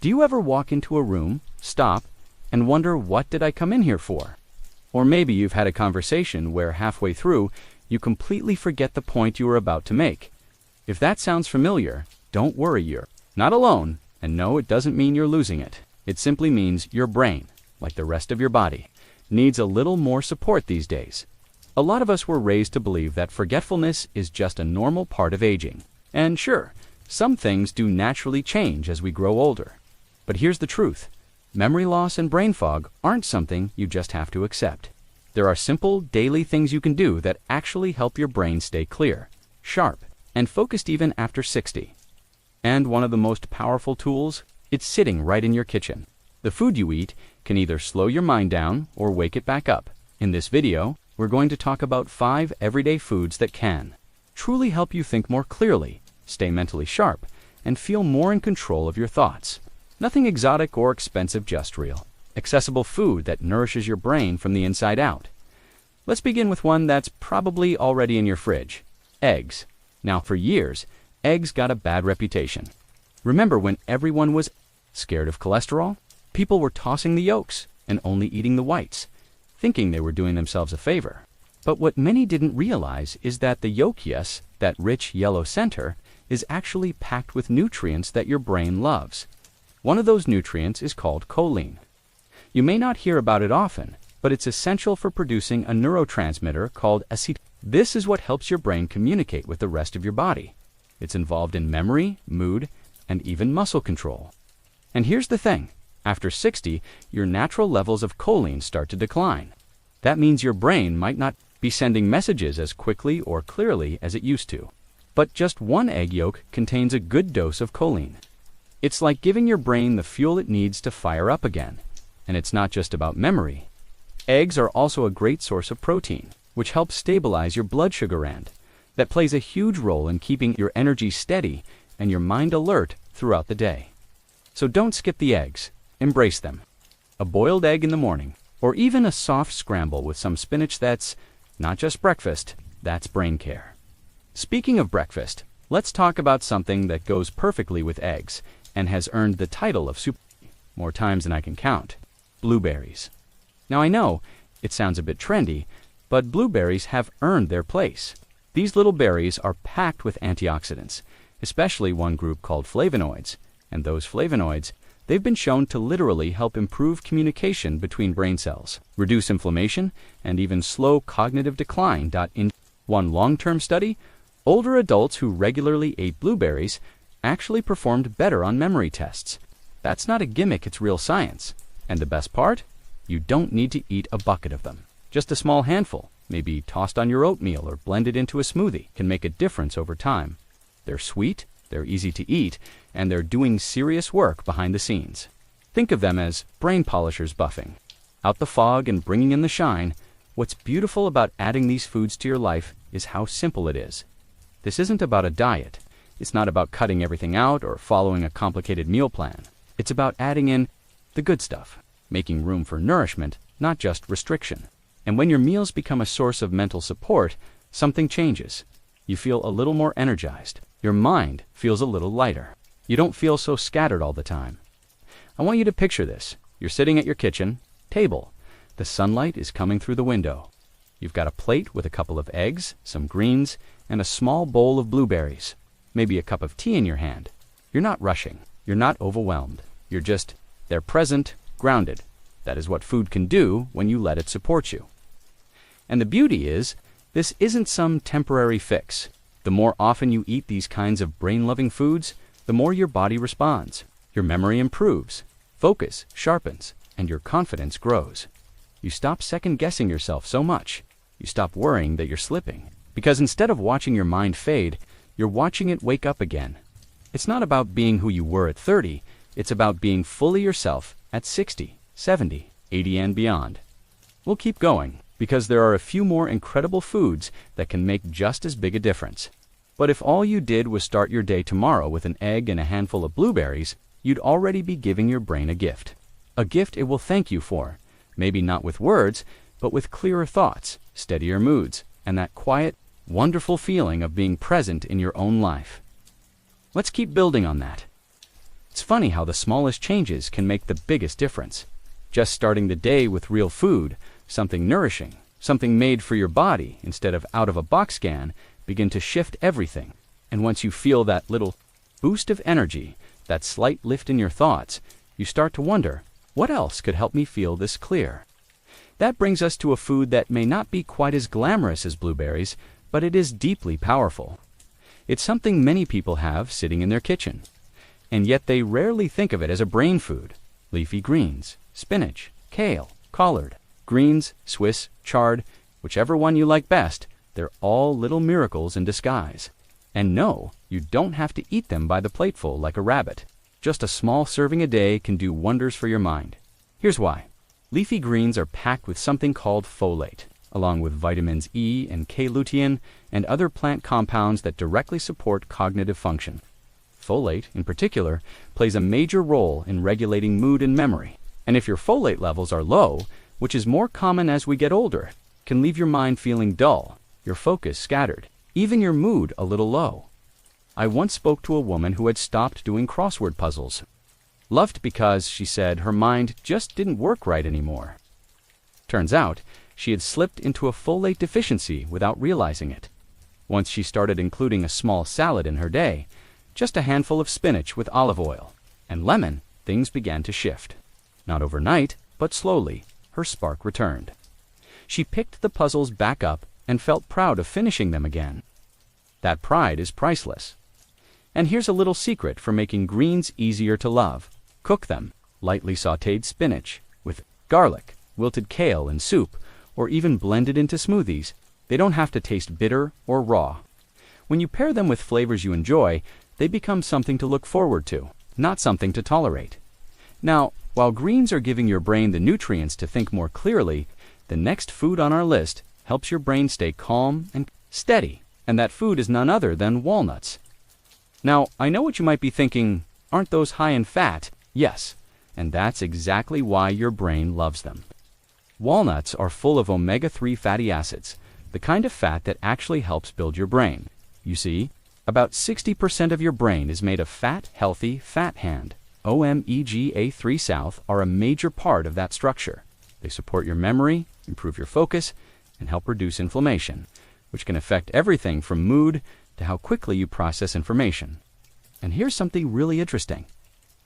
Do you ever walk into a room, stop, and wonder, what did I come in here for? Or maybe you've had a conversation where halfway through, you completely forget the point you were about to make. If that sounds familiar, don't worry, you're not alone, and no, it doesn't mean you're losing it. It simply means your brain, like the rest of your body, needs a little more support these days. A lot of us were raised to believe that forgetfulness is just a normal part of aging. And sure, some things do naturally change as we grow older. But here's the truth. Memory loss and brain fog aren't something you just have to accept. There are simple, daily things you can do that actually help your brain stay clear, sharp, and focused even after 60. And one of the most powerful tools, it's sitting right in your kitchen. The food you eat can either slow your mind down or wake it back up. In this video, we're going to talk about 5 everyday foods that can truly help you think more clearly, stay mentally sharp, and feel more in control of your thoughts. Nothing exotic or expensive, just real, accessible food that nourishes your brain from the inside out. Let's begin with one that's probably already in your fridge: eggs. Now, for years, eggs got a bad reputation. Remember when everyone was scared of cholesterol? People were tossing the yolks and only eating the whites, thinking they were doing themselves a favor. But what many didn't realize is that the yolk, yes, that rich yellow center, is actually packed with nutrients that your brain loves. One of those nutrients is called choline. You may not hear about it often, but it's essential for producing a neurotransmitter called acetylcholine. This is what helps your brain communicate with the rest of your body. It's involved in memory, mood, and even muscle control. And here's the thing. After 60, your natural levels of choline start to decline. That means your brain might not be sending messages as quickly or clearly as it used to. But just one egg yolk contains a good dose of choline. It's like giving your brain the fuel it needs to fire up again. And it's not just about memory. Eggs are also a great source of protein, which helps stabilize your blood sugar, and that plays a huge role in keeping your energy steady and your mind alert throughout the day. So don't skip the eggs. Embrace them. A boiled egg in the morning, or even a soft scramble with some spinach, that's not just breakfast, that's brain care. Speaking of breakfast, let's talk about something that goes perfectly with eggs and has earned the title of soup more times than I can count: blueberries. Now I know, it sounds a bit trendy, but blueberries have earned their place. These little berries are packed with antioxidants, especially one group called flavonoids, and those flavonoids, they've been shown to literally help improve communication between brain cells, reduce inflammation, and even slow cognitive decline. In one long-term study, older adults who regularly ate blueberries actually performed better on memory tests. That's not a gimmick, it's real science. And the best part? You don't need to eat a bucket of them. Just a small handful, maybe tossed on your oatmeal or blended into a smoothie, can make a difference over time. They're sweet, they're easy to eat, and they're doing serious work behind the scenes. Think of them as brain polishers buffing out the fog and bringing in the shine. What's beautiful about adding these foods to your life is how simple it is. This isn't about a diet. It's not about cutting everything out or following a complicated meal plan. It's about adding in the good stuff, making room for nourishment, not just restriction. And when your meals become a source of mental support, something changes. You feel a little more energized. Your mind feels a little lighter. You don't feel so scattered all the time. I want you to picture this. You're sitting at your kitchen table. The sunlight is coming through the window. You've got a plate with a couple of eggs, some greens, and a small bowl of blueberries. Maybe a cup of tea in your hand. You're not rushing. You're not overwhelmed. You're just there, present, grounded. That is what food can do when you let it support you. And the beauty is, this isn't some temporary fix. The more often you eat these kinds of brain-loving foods, the more your body responds. Your memory improves, focus sharpens, and your confidence grows. You stop second-guessing yourself so much. You stop worrying that you're slipping. Because instead of watching your mind fade, you're watching it wake up again. It's not about being who you were at 30. It's about being fully yourself at 60, 70, 80, and beyond. We'll keep going, because there are a few more incredible foods that can make just as big a difference. But if all you did was start your day tomorrow with an egg and a handful of blueberries, you'd already be giving your brain a gift. A gift it will thank you for. Maybe not with words, but with clearer thoughts, steadier moods, and that quiet, wonderful feeling of being present in your own life. Let's keep building on that. It's funny how the smallest changes can make the biggest difference. Just starting the day with real food, something nourishing, something made for your body instead of out-of-a-box scan, begin to shift everything. And once you feel that little boost of energy, that slight lift in your thoughts, you start to wonder, what else could help me feel this clear? That brings us to a food that may not be quite as glamorous as blueberries, but it is deeply powerful. It's something many people have sitting in their kitchen, and yet they rarely think of it as a brain food. Leafy greens, spinach, kale, collard, greens, Swiss, chard, whichever one you like best, they're all little miracles in disguise. And no, you don't have to eat them by the plateful like a rabbit. Just a small serving a day can do wonders for your mind. Here's why. Leafy greens are packed with something called folate, along with vitamins E and K-lutein and other plant compounds that directly support cognitive function. Folate, in particular, plays a major role in regulating mood and memory. And if your folate levels are low, which is more common as we get older, can leave your mind feeling dull, your focus scattered, even your mood a little low. I once spoke to a woman who had stopped doing crossword puzzles. Loved because, she said, her mind just didn't work right anymore. Turns out, she had slipped into a folate deficiency without realizing it. Once she started including a small salad in her day, just a handful of spinach with olive oil and lemon, things began to shift. Not overnight, but slowly, her spark returned. She picked the puzzles back up and felt proud of finishing them again. That pride is priceless. And here's a little secret for making greens easier to love. Cook them, lightly sautéed spinach, with garlic, wilted kale in soup, or even blended into smoothies. They don't have to taste bitter or raw. When you pair them with flavors you enjoy, they become something to look forward to, not something to tolerate. Now, while greens are giving your brain the nutrients to think more clearly, the next food on our list helps your brain stay calm and steady, and that food is none other than walnuts. Now, I know what you might be thinking, aren't those high in fat? Yes, and that's exactly why your brain loves them. Walnuts are full of omega-3 fatty acids, the kind of fat that actually helps build your brain. You see, about 60% of your brain is made of fat, healthy fat hand. omega-3 South are a major part of that structure. They support your memory, improve your focus, and help reduce inflammation, which can affect everything from mood to how quickly you process information. And here's something really interesting.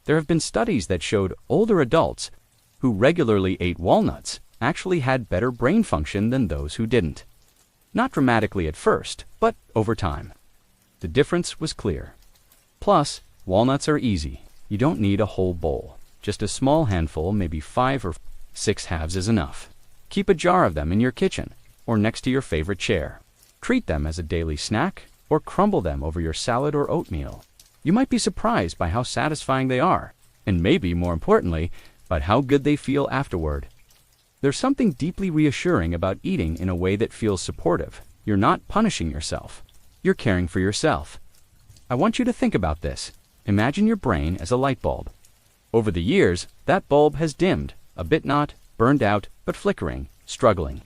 There have been studies that showed older adults who regularly ate walnuts actually had better brain function than those who didn't. Not dramatically at first, but over time. The difference was clear. Plus, walnuts are easy. You don't need a whole bowl. Just a small handful, maybe 5 or 6 halves is enough. Keep a jar of them in your kitchen or next to your favorite chair. Treat them as a daily snack or crumble them over your salad or oatmeal. You might be surprised by how satisfying they are, and maybe, more importantly, by how good they feel afterward. There's something deeply reassuring about eating in a way that feels supportive. You're not punishing yourself. You're caring for yourself. I want you to think about this. Imagine your brain as a light bulb. Over the years, that bulb has dimmed, a bit not, burned out, but flickering, struggling.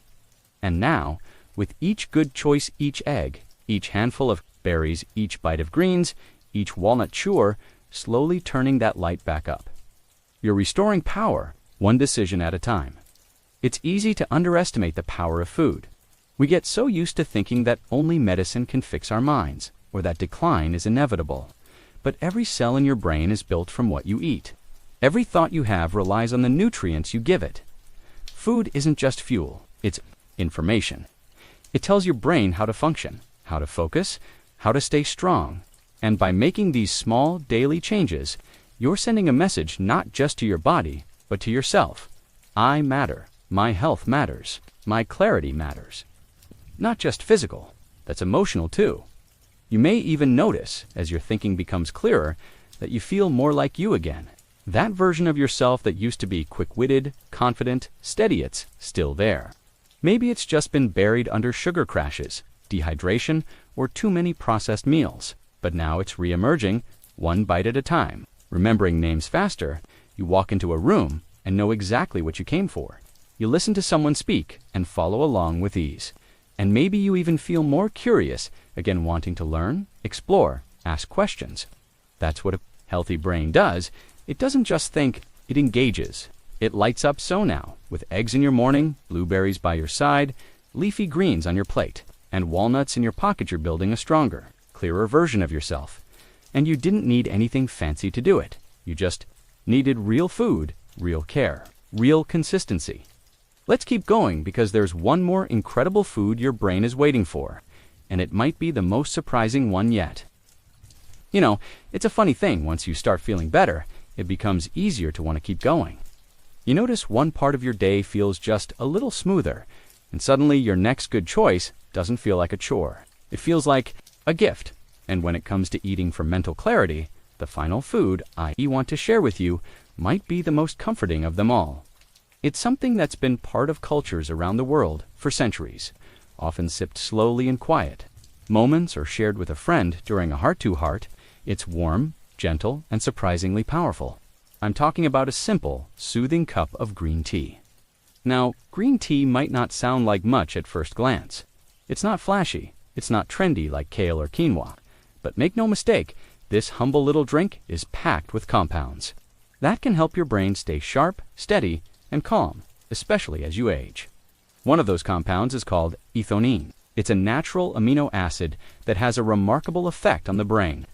And now, with each good choice, each egg, each handful of berries, each bite of greens, each walnut chewer, slowly turning that light back up. You're restoring power, one decision at a time. It's easy to underestimate the power of food. We get so used to thinking that only medicine can fix our minds, or that decline is inevitable. But every cell in your brain is built from what you eat. Every thought you have relies on the nutrients you give it. Food isn't just fuel, it's information. It tells your brain how to function, how to focus, how to stay strong. And by making these small daily changes, you're sending a message not just to your body, but to yourself. I matter. My health matters. My clarity matters. Not just physical, that's emotional too. You may even notice, as your thinking becomes clearer, that you feel more like you again. That version of yourself that used to be quick-witted, confident, steady, it's still there. Maybe it's just been buried under sugar crashes, dehydration, or too many processed meals. But now it's re-emerging, one bite at a time. Remembering names faster, you walk into a room and know exactly what you came for. You listen to someone speak and follow along with ease. And maybe you even feel more curious, again wanting to learn, explore, ask questions. That's what healthy brain does, it doesn't just think, it engages. It lights up so now, with eggs in your morning, blueberries by your side, leafy greens on your plate, and walnuts in your pocket. You're building a stronger, clearer version of yourself. And you didn't need anything fancy to do it. You just needed real food, real care, real consistency. Let's keep going because there's one more incredible food your brain is waiting for, and it might be the most surprising one yet. You know, it's a funny thing, once you start feeling better, it becomes easier to want to keep going. You notice one part of your day feels just a little smoother, and suddenly your next good choice doesn't feel like a chore. It feels like a gift. And when it comes to eating for mental clarity, the final food I want to share with you might be the most comforting of them all. It's something that's been part of cultures around the world for centuries, often sipped slowly in quiet. Moments or shared with a friend during a heart-to-heart, it's warm, gentle, and surprisingly powerful. I'm talking about a simple, soothing cup of green tea. Now, green tea might not sound like much at first glance. It's not flashy, it's not trendy like kale or quinoa. But make no mistake, this humble little drink is packed with compounds that can help your brain stay sharp, steady, and calm, especially as you age. One of those compounds is called ethonine. It's a natural amino acid that has a remarkable effect on the brain.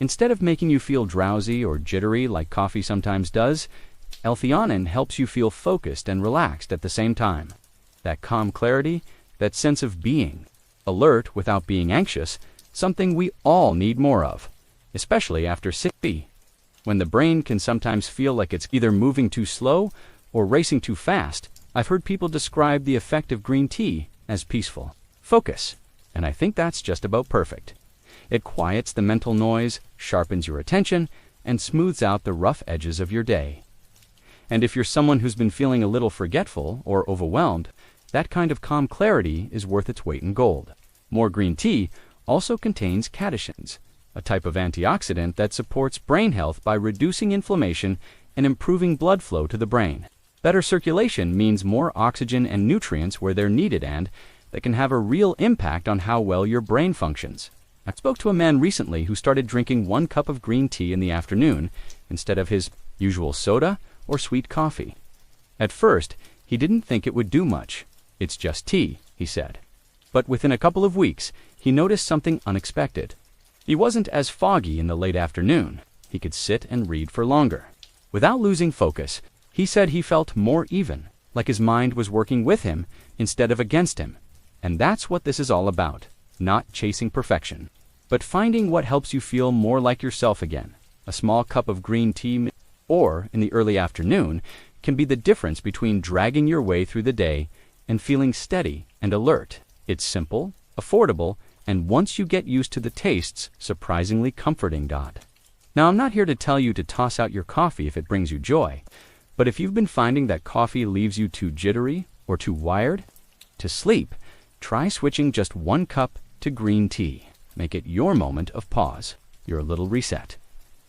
Instead of making you feel drowsy or jittery like coffee sometimes does, L-theanine helps you feel focused and relaxed at the same time. That calm clarity, that sense of being, alert without being anxious, something we all need more of, especially after sick, when the brain can sometimes feel like it's either moving too slow or racing too fast. I've heard people describe the effect of green tea as peaceful focus, and I think that's just about perfect. It quiets the mental noise, sharpens your attention, and smooths out the rough edges of your day. And if you're someone who's been feeling a little forgetful or overwhelmed, that kind of calm clarity is worth its weight in gold. More green tea also contains catechins, a type of antioxidant that supports brain health by reducing inflammation and improving blood flow to the brain. Better circulation means more oxygen and nutrients where they're needed, and that can have a real impact on how well your brain functions. I spoke to a man recently who started drinking 1 cup of green tea in the afternoon instead of his usual soda or sweet coffee. At first, he didn't think it would do much. It's just tea, he said. But within a couple of weeks, he noticed something unexpected. He wasn't as foggy in the late afternoon. He could sit and read for longer. Without losing focus, he said he felt more even, like his mind was working with him instead of against him. And that's what this is all about, not chasing perfection, but finding what helps you feel more like yourself again. A small cup of green tea, or in the early afternoon, can be the difference between dragging your way through the day and feeling steady and alert. It's simple, affordable, and once you get used to the tastes, surprisingly comforting. Now, I'm not here to tell you to toss out your coffee if it brings you joy, but if you've been finding that coffee leaves you too jittery or too wired to sleep, try switching just 1 cup to green tea. Make it your moment of pause, your little reset.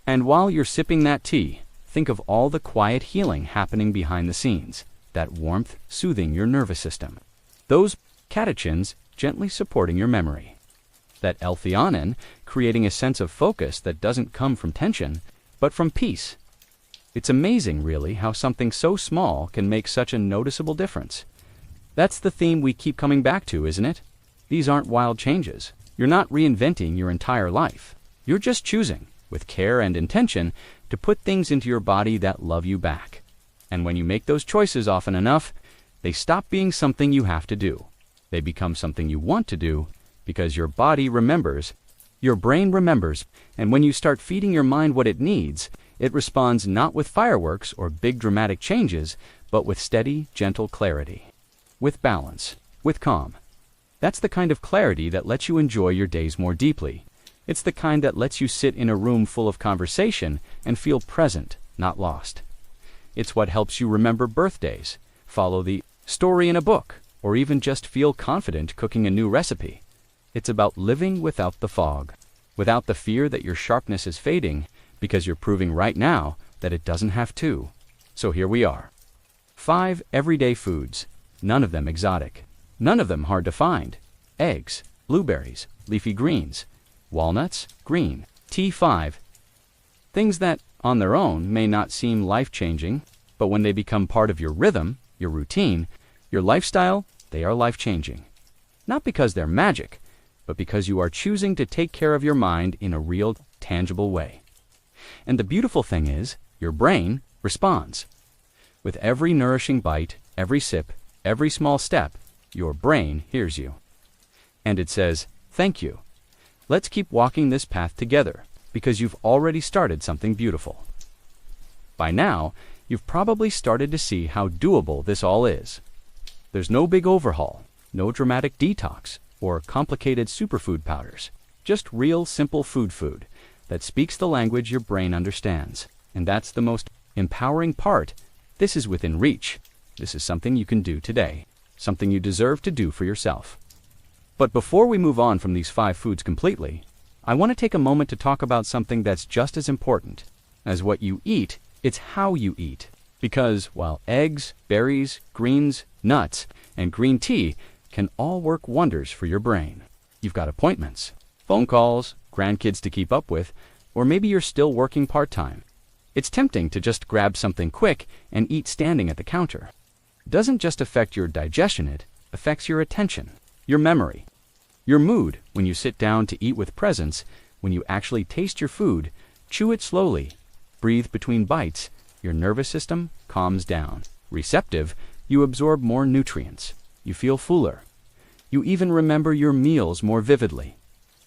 And while you're sipping that tea, think of all the quiet healing happening behind the scenes, that warmth soothing your nervous system, those catechins gently supporting your memory, that L-theanine creating a sense of focus that doesn't come from tension, but from peace. It's amazing, really, how something so small can make such a noticeable difference. That's the theme we keep coming back to, isn't it? These aren't wild changes. You're not reinventing your entire life. You're just choosing, with care and intention, to put things into your body that love you back. And when you make those choices often enough, they stop being something you have to do. They become something you want to do because your body remembers, your brain remembers, and when you start feeding your mind what it needs, it responds not with fireworks or big dramatic changes, but with steady, gentle clarity. With balance, with calm. That's the kind of clarity that lets you enjoy your days more deeply. It's the kind that lets you sit in a room full of conversation and feel present, not lost. It's what helps you remember birthdays, follow the story in a book, or even just feel confident cooking a new recipe. It's about living without the fog, without the fear that your sharpness is fading, because you're proving right now that it doesn't have to. So here we are. 5 everyday foods. None of them exotic. None of them hard to find. Eggs, blueberries, leafy greens, walnuts, green, tea. 5 Things that, on their own, may not seem life-changing, but when they become part of your rhythm, your routine, your lifestyle, they are life-changing. Not because they're magic, but because you are choosing to take care of your mind in a real, tangible way. And the beautiful thing is, your brain responds. With every nourishing bite, every sip, every small step, your brain hears you. And it says, "Thank you. Let's keep walking this path together, because you've already started something beautiful." By now, you've probably started to see how doable this all is. There's no big overhaul, no dramatic detox, or complicated superfood powders. Just real, simple food that speaks the language your brain understands. And that's the most empowering part. This is within reach. This is something you can do today, something you deserve to do for yourself. But before we move on from these 5 foods completely, I want to take a moment to talk about something that's just as important as what you eat. It's how you eat. Because while eggs, berries, greens, nuts, and green tea can all work wonders for your brain, you've got appointments, phone calls, grandkids to keep up with, or maybe you're still working part-time. It's tempting to just grab something quick and eat standing at the counter. It doesn't just affect your digestion, it affects your attention, your memory, your mood when you sit down to eat with presence, when you actually taste your food, chew it slowly, breathe between bites, your nervous system calms down. Receptive, you absorb more nutrients. You feel fuller. You even remember your meals more vividly.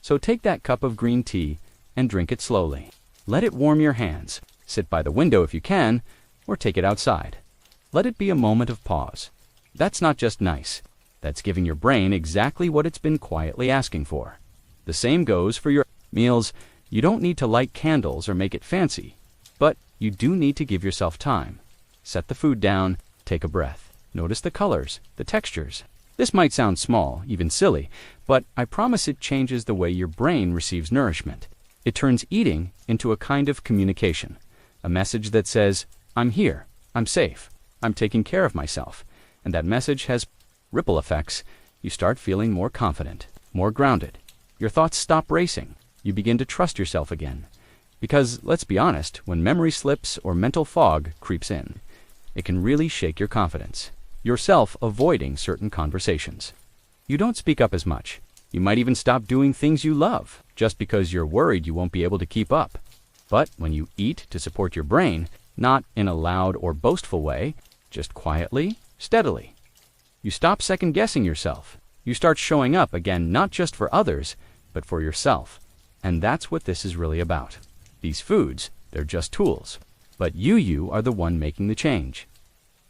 So take that cup of green tea and drink it slowly. Let it warm your hands. Sit by the window if you can, or take it outside. Let it be a moment of pause. That's not just nice. That's giving your brain exactly what it's been quietly asking for. The same goes for your meals. You don't need to light candles or make it fancy, but you do need to give yourself time. Set the food down, take a breath. Notice the colors, the textures. This might sound small, even silly, but I promise it changes the way your brain receives nourishment. It turns eating into a kind of communication, a message that says, "I'm here, I'm safe, I'm taking care of myself." And that message has ripple effects. You start feeling more confident, more grounded. Your thoughts stop racing. You begin to trust yourself again. Because, let's be honest, when memory slips or mental fog creeps in, it can really shake your confidence. Yourself avoiding certain conversations. You don't speak up as much. You might even stop doing things you love, just because you're worried you won't be able to keep up. But when you eat to support your brain, not in a loud or boastful way, just quietly, steadily, you stop second-guessing yourself. You start showing up again, not just for others, but for yourself. And that's what this is really about. These foods, they're just tools. But you are the one making the change.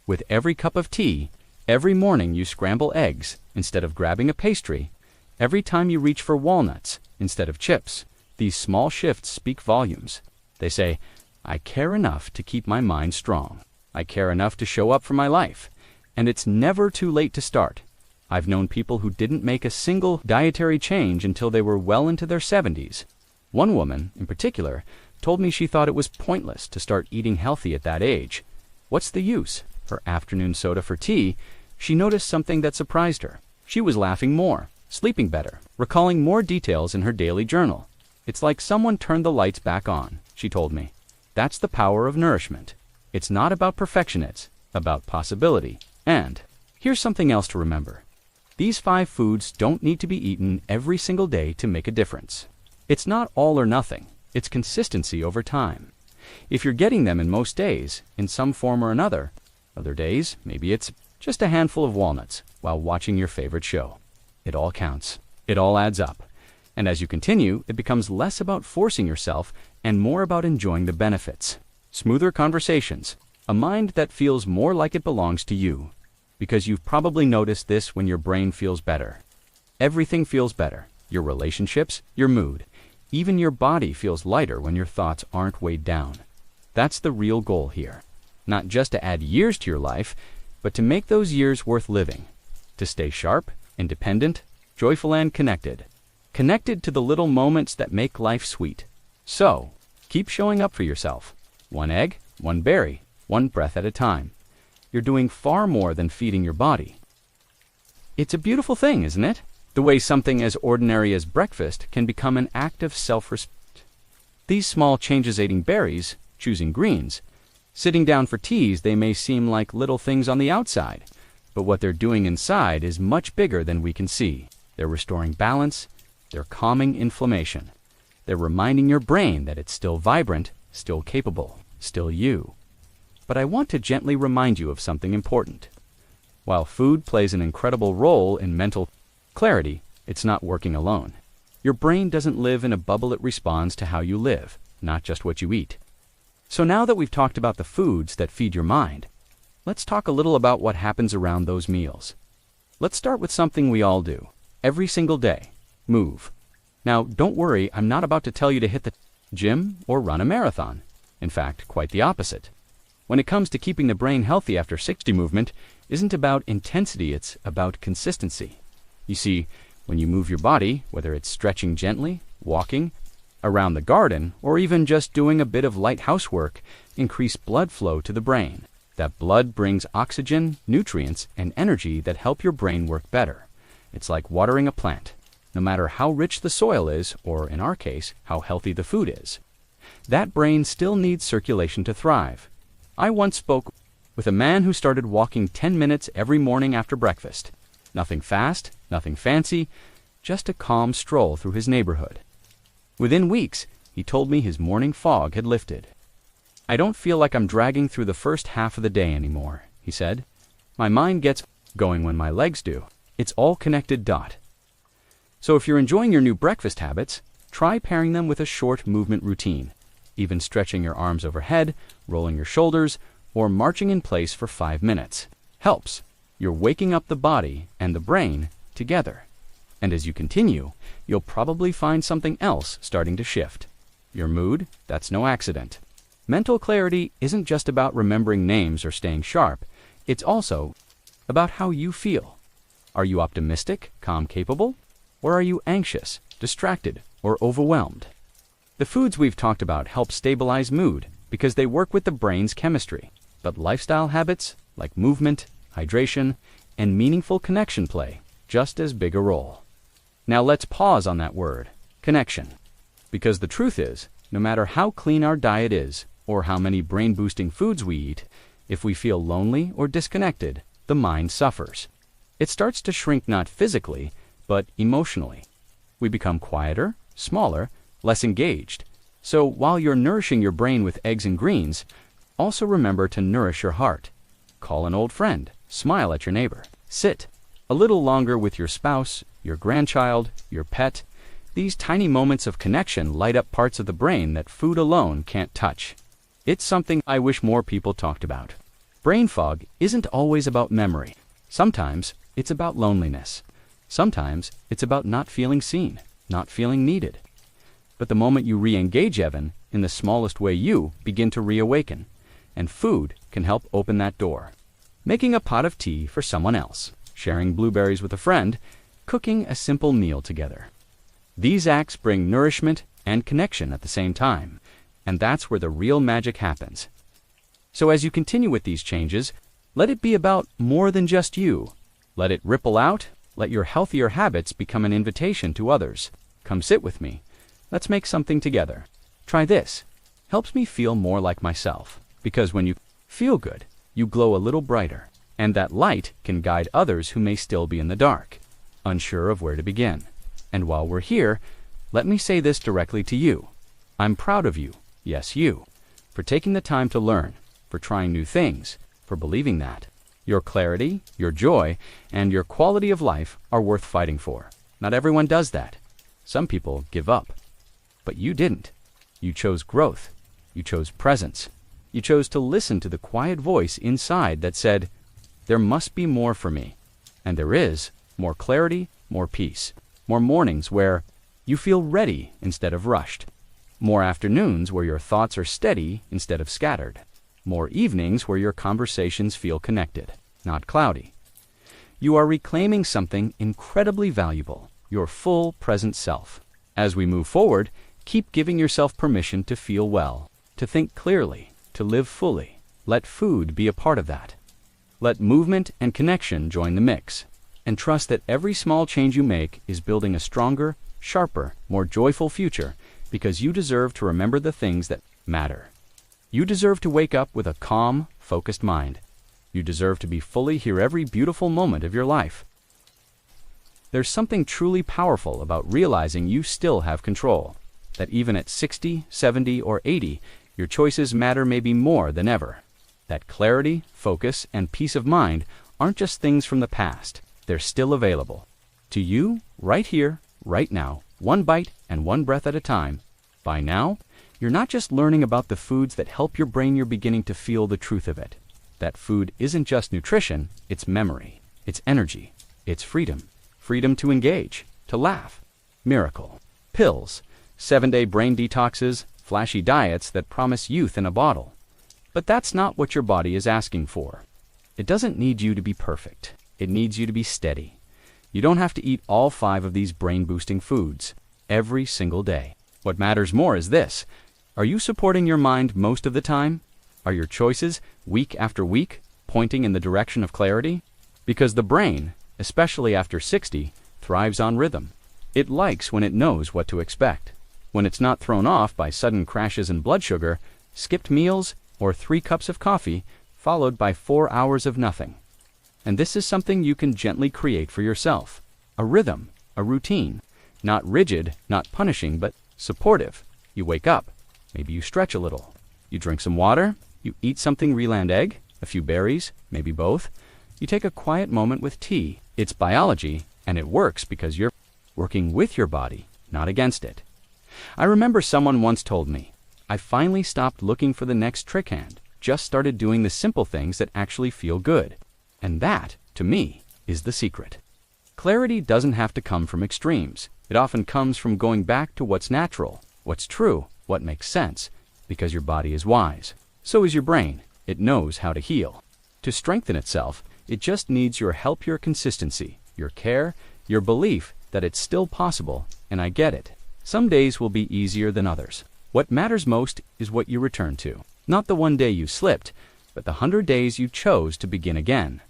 With every cup of tea, every morning you scramble eggs instead of grabbing a pastry, every time you reach for walnuts instead of chips, these small shifts speak volumes. They say, "I care enough to keep my mind strong. I care enough to show up for my life." And it's never too late to start. I've known people who didn't make a single dietary change until they were well into their 70s. One woman, in particular, told me she thought it was pointless to start eating healthy at that age. What's the use? Her afternoon soda for tea, she noticed something that surprised her. She was laughing more, sleeping better, recalling more details in her daily journal. It's like someone turned the lights back on, she told me. That's the power of nourishment. It's not about perfection, it's about possibility. And here's something else to remember. These 5 foods don't need to be eaten every single day to make a difference. It's not all or nothing. It's consistency over time. If you're getting them in most days, in some form or another, other days, maybe it's just a handful of walnuts while watching your favorite show. It all counts. It all adds up. And as you continue, it becomes less about forcing yourself and more about enjoying the benefits. Smoother conversations, a mind that feels more like it belongs to you. Because you've probably noticed this when your brain feels better. Everything feels better. Your relationships, your mood. Even your body feels lighter when your thoughts aren't weighed down. That's the real goal here. Not just to add years to your life, but to make those years worth living. To stay sharp, independent, joyful, and connected. Connected to the little moments that make life sweet. So, keep showing up for yourself. One egg, one berry, one breath at a time. You're doing far more than feeding your body. It's a beautiful thing, isn't it? The way something as ordinary as breakfast can become an act of self-respect. These small changes, eating berries, choosing greens, sitting down for teas, they may seem like little things on the outside, but what they're doing inside is much bigger than we can see. They're restoring balance, they're calming inflammation. They're reminding your brain that it's still vibrant, still capable, still you. But I want to gently remind you of something important. While food plays an incredible role in mental clarity, it's not working alone. Your brain doesn't live in a bubble. It responds to how you live, not just what you eat. So now that we've talked about the foods that feed your mind, let's talk a little about what happens around those meals. Let's start with something we all do, every single day: move. Now, don't worry, I'm not about to tell you to hit the gym or run a marathon. In fact, quite the opposite. When it comes to keeping the brain healthy after 60, movement isn't about intensity, it's about consistency. You see, when you move your body, whether it's stretching gently, walking around the garden, or even just doing a bit of light housework, increase blood flow to the brain. That blood brings oxygen, nutrients, and energy that help your brain work better. It's like watering a plant. No matter how rich the soil is, or in our case, how healthy the food is, that brain still needs circulation to thrive. I once spoke with a man who started walking 10 minutes every morning after breakfast. Nothing fast, nothing fancy, just a calm stroll through his neighborhood. Within weeks, he told me his morning fog had lifted. "I don't feel like I'm dragging through the first half of the day anymore," he said. "My mind gets going when my legs do. It's all connected dot." So if you're enjoying your new breakfast habits, try pairing them with a short movement routine. Even stretching your arms overhead, rolling your shoulders, or marching in place for 5 minutes helps. You're waking up the body and the brain together. And as you continue, you'll probably find something else starting to shift. Your mood, that's no accident. Mental clarity isn't just about remembering names or staying sharp. It's also about how you feel. Are you optimistic, calm, capable? Or are you anxious, distracted, or overwhelmed? The foods we've talked about help stabilize mood because they work with the brain's chemistry. But lifestyle habits, like movement, hydration, and meaningful connection play just as big a role. Now let's pause on that word, connection. Because the truth is, no matter how clean our diet is, or how many brain-boosting foods we eat, if we feel lonely or disconnected, the mind suffers. It starts to shrink not physically, but emotionally. We become quieter, smaller, less engaged. So while you're nourishing your brain with eggs and greens, also remember to nourish your heart. Call an old friend, smile at your neighbor, sit a little longer with your spouse, your grandchild, your pet. These tiny moments of connection light up parts of the brain that food alone can't touch. It's something I wish more people talked about. Brain fog isn't always about memory. Sometimes it's about loneliness. Sometimes it's about not feeling seen, not feeling needed. But the moment you re-engage Evan, in the smallest way you begin to reawaken, and food can help open that door. Making a pot of tea for someone else, sharing blueberries with a friend, cooking a simple meal together. These acts bring nourishment and connection at the same time, and that's where the real magic happens. So as you continue with these changes, let it be about more than just you. Let it ripple out. Let your healthier habits become an invitation to others. Come sit with me. Let's make something together. Try this. Helps me feel more like myself. Because when you feel good, you glow a little brighter. And that light can guide others who may still be in the dark, unsure of where to begin. And while we're here, let me say this directly to you. I'm proud of you, yes you, for taking the time to learn, for trying new things, for believing that. Your clarity, your joy, and your quality of life are worth fighting for. Not everyone does that. Some people give up. But you didn't. You chose growth. You chose presence. You chose to listen to the quiet voice inside that said, there must be more for me. And there is more clarity, more peace, more mornings where you feel ready instead of rushed, more afternoons where your thoughts are steady instead of scattered, more evenings where your conversations feel connected, not cloudy. You are reclaiming something incredibly valuable, your full present self. As we move forward, keep giving yourself permission to feel well, to think clearly, to live fully. Let food be a part of that. Let movement and connection join the mix. And trust that every small change you make is building a stronger, sharper, more joyful future, because you deserve to remember the things that matter. You deserve to wake up with a calm, focused mind. You deserve to be fully here every beautiful moment of your life. There's something truly powerful about realizing you still have control, that even at 60, 70, or 80, your choices matter maybe more than ever. That clarity, focus, and peace of mind aren't just things from the past. They're still available to you right here, right now, one bite and one breath at a time. By now, you're not just learning about the foods that help your brain, you're beginning to feel the truth of it. That food isn't just nutrition, it's memory, it's energy, it's freedom. Freedom to engage, to laugh. Miracle. Pills, 7-day brain detoxes, flashy diets that promise youth in a bottle. But that's not what your body is asking for. It doesn't need you to be perfect. It needs you to be steady. You don't have to eat all 5 of these brain-boosting foods every single day. What matters more is this. Are you supporting your mind most of the time? Are your choices, week after week, pointing in the direction of clarity? Because the brain, especially after 60, thrives on rhythm. It likes when it knows what to expect, when it's not thrown off by sudden crashes in blood sugar, skipped meals, or 3 cups of coffee, followed by 4 hours of nothing. And this is something you can gently create for yourself. A rhythm, a routine. Not rigid, not punishing, but supportive. You wake up. Maybe you stretch a little. You drink some water. You eat something reland egg, a few berries, maybe both. You take a quiet moment with tea. It's biology, and it works because you're working with your body, not against it. I remember someone once told me, I finally stopped looking for the next trick hand, just started doing the simple things that actually feel good. And that, to me, is the secret. Clarity doesn't have to come from extremes. It often comes from going back to what's natural, what's true, what makes sense, because your body is wise. So is your brain. It knows how to heal. To strengthen itself, it just needs your help, your consistency, your care, your belief that it's still possible, and I get it. Some days will be easier than others. What matters most is what you return to. Not the one day you slipped, but the 100 days you chose to begin again.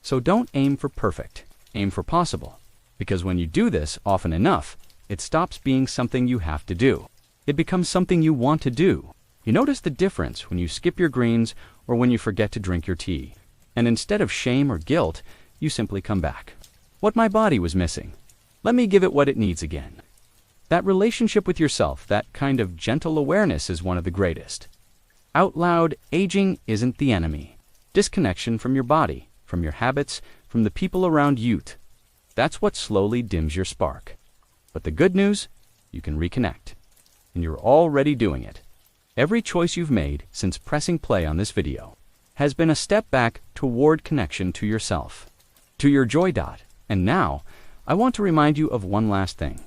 So don't aim for perfect. Aim for possible. Because when you do this often enough, it stops being something you have to do. It becomes something you want to do. You notice the difference when you skip your greens or when you forget to drink your tea. And instead of shame or guilt, you simply come back. What my body was missing. Let me give it what it needs again. That relationship with yourself, that kind of gentle awareness is one of the greatest. Out loud, aging isn't the enemy. Disconnection from your body, from your habits, from the people around youth. That's what slowly dims your spark. But the good news, you can reconnect. And you're already doing it. Every choice you've made since pressing play on this video has been a step back toward connection to yourself, to your joy dot. And now, I want to remind you of one last thing.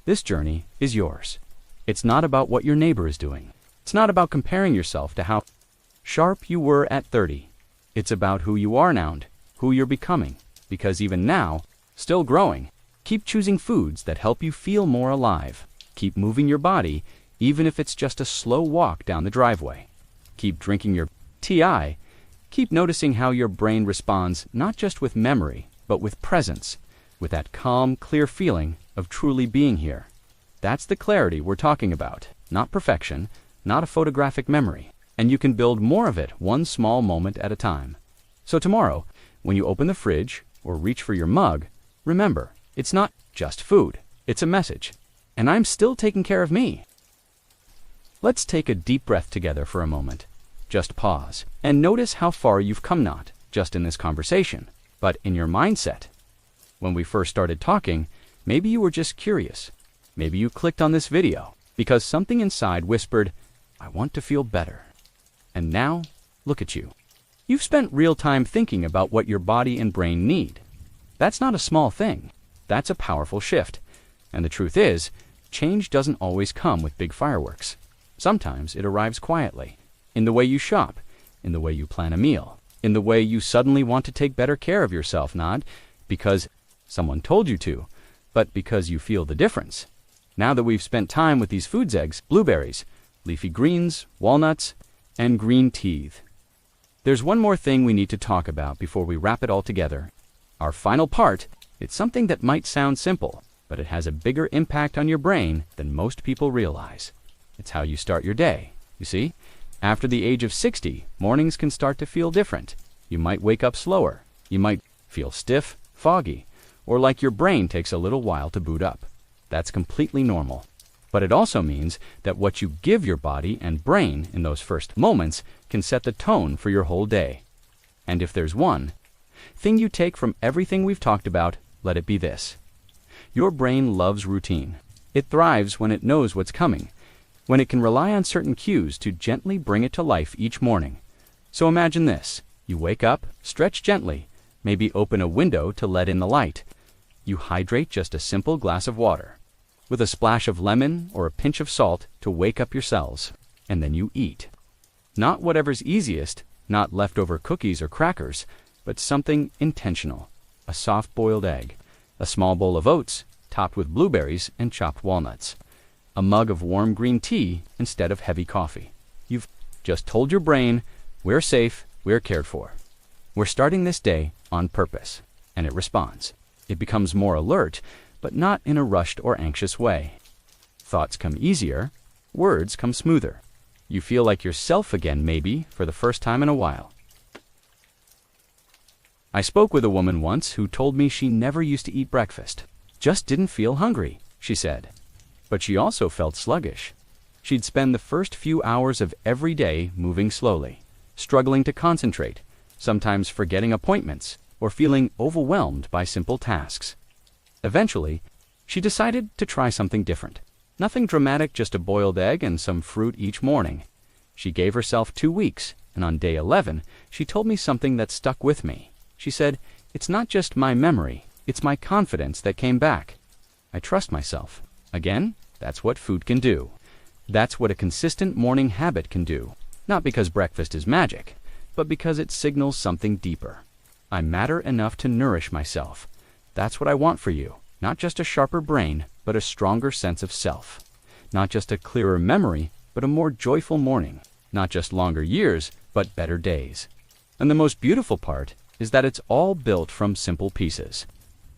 This journey is yours. It's not about what your neighbor is doing. It's not about comparing yourself to how sharp you were at 30. It's about who you are now and who you're becoming. Because even now, still growing, keep choosing foods that help you feel more alive. Keep moving your body, even if it's just a slow walk down the driveway. Keep drinking your tea. Keep noticing how your brain responds not just with memory, but with presence, with that calm, clear feeling of truly being here. That's the clarity we're talking about, not perfection, not a photographic memory. And you can build more of it one small moment at a time. So tomorrow, when you open the fridge or reach for your mug, remember, it's not just food, it's a message. And I'm still taking care of me. Let's take a deep breath together for a moment. Just pause and notice how far you've come, not just in this conversation, but in your mindset. When we first started talking, maybe you were just curious. Maybe you clicked on this video because something inside whispered, I want to feel better. And now, look at you. You've spent real time thinking about what your body and brain need. That's not a small thing. That's a powerful shift. And the truth is, change doesn't always come with big fireworks. Sometimes it arrives quietly, in the way you shop, in the way you plan a meal, in the way you suddenly want to take better care of yourself, not because someone told you to, but because you feel the difference. Now that we've spent time with these foods, eggs, blueberries, leafy greens, walnuts, and green tea, there's one more thing we need to talk about before we wrap it all together. Our final part, it's something that might sound simple, but it has a bigger impact on your brain than most people realize. It's how you start your day. You see, after the age of 60, mornings can start to feel different. You might wake up slower. You might feel stiff, foggy, or like your brain takes a little while to boot up. That's completely normal. But it also means that what you give your body and brain in those first moments can set the tone for your whole day. And if there's one thing you take from everything we've talked about, let it be this. Your brain loves routine. It thrives when it knows what's coming, when it can rely on certain cues to gently bring it to life each morning. So imagine this. You wake up, stretch gently, maybe open a window to let in the light. You hydrate just a simple glass of water, with a splash of lemon or a pinch of salt to wake up your cells. And then you eat. Not whatever's easiest, not leftover cookies or crackers, but something intentional. A soft-boiled egg, a small bowl of oats topped with blueberries and chopped walnuts, a mug of warm green tea instead of heavy coffee. You've just told your brain, we're safe, we're cared for. We're starting this day on purpose, and it responds. It becomes more alert, but not in a rushed or anxious way. Thoughts come easier, words come smoother. You feel like yourself again, maybe, for the first time in a while. I spoke with a woman once who told me she never used to eat breakfast. Just didn't feel hungry, she said. But she also felt sluggish. She'd spend the first few hours of every day moving slowly, struggling to concentrate, sometimes forgetting appointments, or feeling overwhelmed by simple tasks. Eventually, she decided to try something different. Nothing dramatic, just a boiled egg and some fruit each morning. She gave herself 2 weeks, and on day 11, she told me something that stuck with me. She said, "It's not just my memory, it's my confidence that came back. I trust myself." Again, that's what food can do. That's what a consistent morning habit can do. Not because breakfast is magic, but because it signals something deeper. I matter enough to nourish myself. That's what I want for you. Not just a sharper brain, but a stronger sense of self. Not just a clearer memory, but a more joyful morning. Not just longer years, but better days. And the most beautiful part is that it's all built from simple pieces.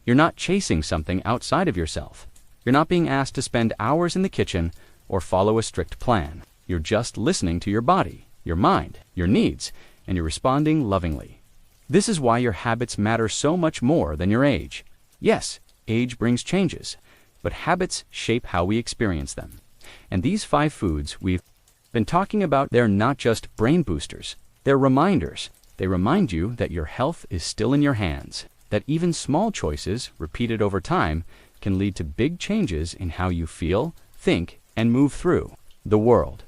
You're not chasing something outside of yourself. You're not being asked to spend hours in the kitchen or follow a strict plan. You're just listening to your body, your mind, your needs, and you're responding lovingly. This is why your habits matter so much more than your age. Yes, age brings changes, but habits shape how we experience them. And these 5 foods we've been talking about, they're not just brain boosters. They're reminders. They remind you that your health is still in your hands, that even small choices, repeated over time, can lead to big changes in how you feel, think, and move through the world.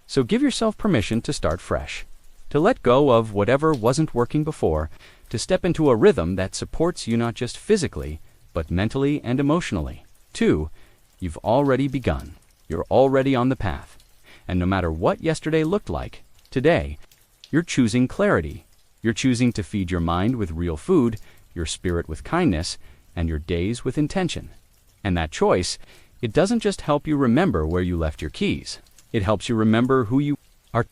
So give yourself permission to start fresh, to let go of whatever wasn't working before, to step into a rhythm that supports you not just physically, but mentally and emotionally. 2, you've already begun. You're already on the path. And no matter what yesterday looked like, today, you're choosing clarity. You're choosing to feed your mind with real food, your spirit with kindness, and your days with intention. And that choice, it doesn't just help you remember where you left your keys. It helps you remember who you are.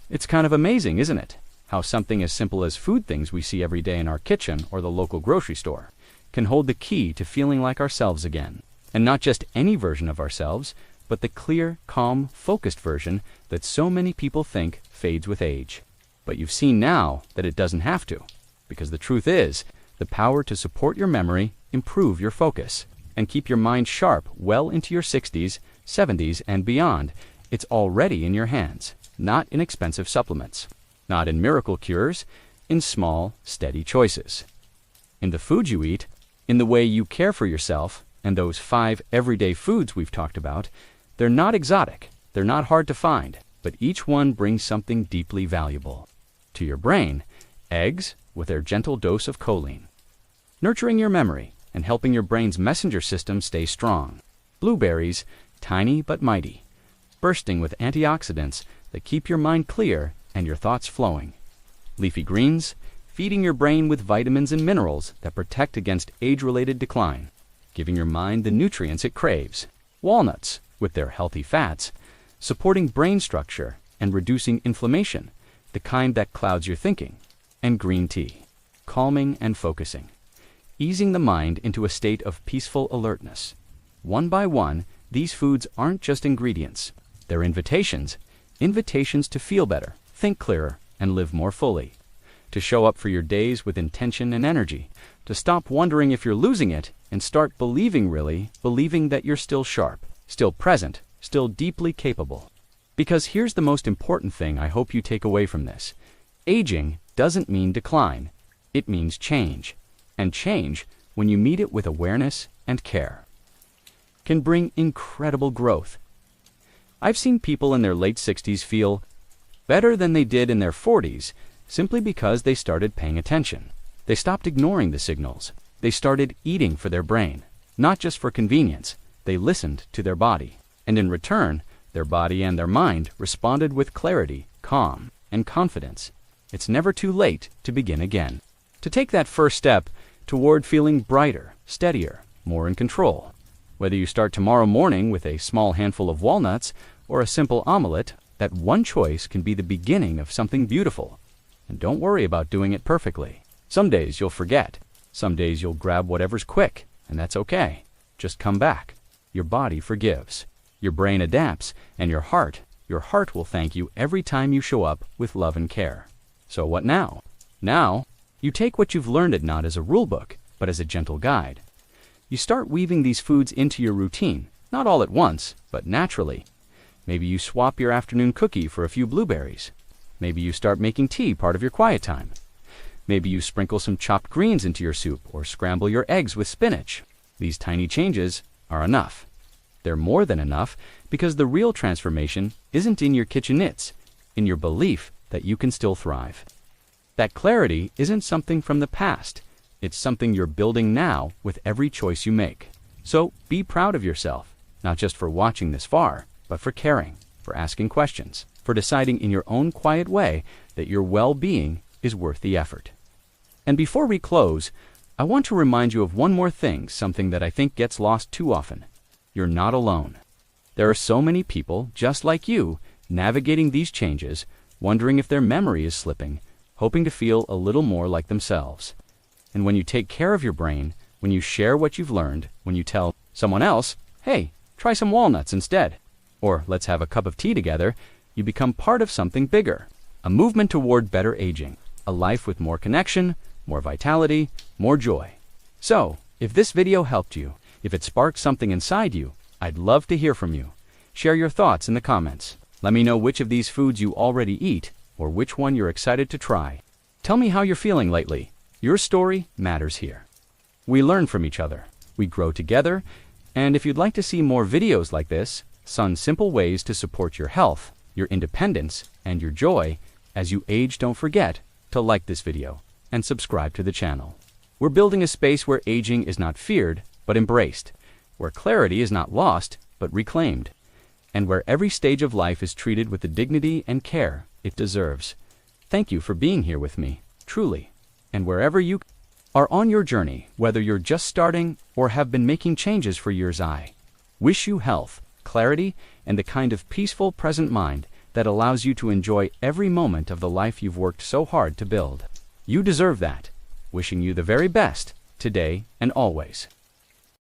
It's kind of amazing, isn't it? How something as simple as food things we see every day in our kitchen or the local grocery store can hold the key to feeling like ourselves again. And not just any version of ourselves, but the clear, calm, focused version that so many people think fades with age. But you've seen now that it doesn't have to, because the truth is, the power to support your memory, improve your focus, and keep your mind sharp well into your 60s, 70s, and beyond, it's already in your hands, not in expensive supplements, not in miracle cures, in small, steady choices. In the food you eat, in the way you care for yourself, and those 5 everyday foods we've talked about, they're not exotic, they're not hard to find, but each one brings something deeply valuable. To your brain, eggs with their gentle dose of choline, nurturing your memory and helping your brain's messenger system stay strong. Blueberries, tiny but mighty, bursting with antioxidants that keep your mind clear and your thoughts flowing. Leafy greens, feeding your brain with vitamins and minerals that protect against age-related decline, giving your mind the nutrients it craves. Walnuts, with their healthy fats, supporting brain structure and reducing inflammation, the kind that clouds your thinking. And green tea, calming and focusing, easing the mind into a state of peaceful alertness. One by one, these foods aren't just ingredients. They're invitations. Invitations to feel better, think clearer, and live more fully. To show up for your days with intention and energy. To stop wondering if you're losing it and start believing that you're still sharp, still present, still deeply capable. Because here's the most important thing I hope you take away from this. Aging doesn't mean decline. It means change. And change, when you meet it with awareness and care, can bring incredible growth. I've seen people in their late 60s feel better than they did in their 40s simply because they started paying attention. They stopped ignoring the signals. They started eating for their brain, not just for convenience. They listened to their body. And in return, their body and their mind responded with clarity, calm, and confidence. It's never too late to begin again. To take that first step toward feeling brighter, steadier, more in control. Whether you start tomorrow morning with a small handful of walnuts or a simple omelet, that one choice can be the beginning of something beautiful. And don't worry about doing it perfectly. Some days you'll forget. Some days you'll grab whatever's quick, and that's okay. Just come back. Your body forgives. Your brain adapts, and your heart will thank you every time you show up with love and care. So what now? Now, you take what you've learned not as a rule book, but as a gentle guide. You start weaving these foods into your routine, not all at once, but naturally. Maybe you swap your afternoon cookie for a few blueberries. Maybe you start making tea part of your quiet time. Maybe you sprinkle some chopped greens into your soup or scramble your eggs with spinach. These tiny changes are enough. They're more than enough because the real transformation isn't in your kitchen, it's in your belief that you can still thrive. That clarity isn't something from the past. It's something you're building now with every choice you make. So be proud of yourself, not just for watching this far, but for caring, for asking questions, for deciding in your own quiet way that your well-being is worth the effort. And before we close, I want to remind you of one more thing, something that I think gets lost too often. You're not alone. There are so many people just like you navigating these changes, wondering if their memory is slipping, hoping to feel a little more like themselves. And when you take care of your brain, when you share what you've learned, when you tell someone else, hey, try some walnuts instead, or let's have a cup of tea together, you become part of something bigger, a movement toward better aging, a life with more connection, more vitality, more joy. So, if this video helped you, if it sparked something inside you, I'd love to hear from you. Share your thoughts in the comments. Let me know which of these foods you already eat, or which one you're excited to try. Tell me how you're feeling lately. Your story matters here. We learn from each other. We grow together. And if you'd like to see more videos like this, on simple ways to support your health, your independence, and your joy, as you age, don't forget to like this video and subscribe to the channel. We're building a space where aging is not feared, but embraced, where clarity is not lost, but reclaimed, and where every stage of life is treated with the dignity and care it deserves. Thank you for being here with me, truly. And wherever you are on your journey, whether you're just starting or have been making changes for years, I wish you health, clarity, and the kind of peaceful present mind that allows you to enjoy every moment of the life you've worked so hard to build. You deserve that. Wishing you the very best, today and always.